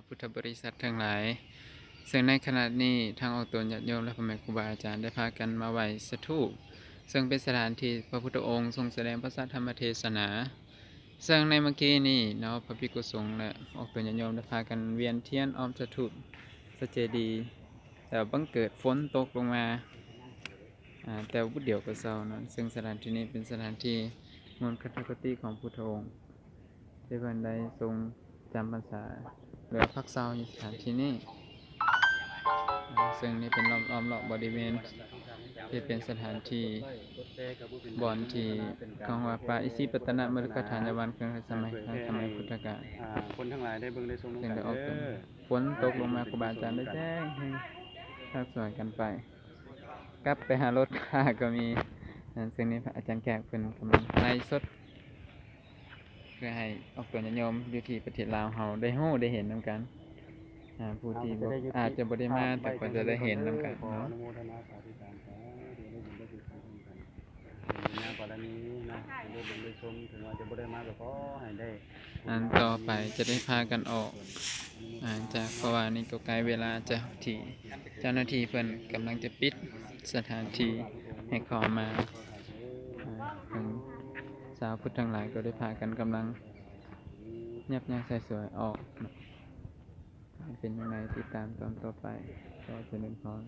พุทธบริษัททั้งหลายซึ่งในขณะนี้ทางออกตนญาติโยมและพ่อแม่ครูบาอาจารย์ได้พากันมาไหว้สถูปซึ่งเป็นสถานที่พระพุทธองค์ทรงแสดงพระธรรมเทศนาซึ่งในเมื่อกี้นี้เนาะพระภิกษุสงฆ์และออกตนญาติโยมได้พากันเวียนเทียนอ้อมสถูปพระเจดีย์แต่บังเกิดฝนตกลงมาแต่วุฒเดียวก็เศร้าเนาะซึ่งสถานที่นี้เป็นสถานที่มณฑลคติของพุทธองค์ที่เพิ่นได้ทรงจำพรรษาเหลือพักเศร้าในสถานที่นี้ซึ่งนี่เป็นล้อมรอบบริเวณที่เป็นสถานที่บ่อนที่ของว่าป่าอิสิปตนมฤคทายวันเครื่องสมัยพุทธกาลคนทั้งหลายได้เบิ่งได้ชม ซึ่งได้ออกเป็นฝนตกลงมาครูบาอาจารย์ได้แจ้งให้ทักสวยกันไปกลับไปหารถค่าก็มีซึ่งนี้พระอาจารย์แขกเป็นกำลังไล่สดเพื่อให้ออกตัวโยมอยู่ที่ประเทศลาวเฮาได้ฮู้ได้เห็นนำกันผู้ที่อาจจะบ่ได้มาแต่ก็จะได้เห็นนำกันเนาะกรณีนะได้เบิ่งได้ชมถึงว่าจะบ่ได้มาก็ขอให้ได้ต่อไปจะได้พากันออกจากเพราะว่านี่ก็ใกล้เวลาจะที่เจ้าหน้าที่เพิ่นกำลังจะปิดสถานที่ให้เข้ามาสาวพุทธทั้งหลายก็ได้พากันกำลังยับยั้งใส่สวยออกเป็นยังไงติดตามตอนต่อไปก็จะเดินพร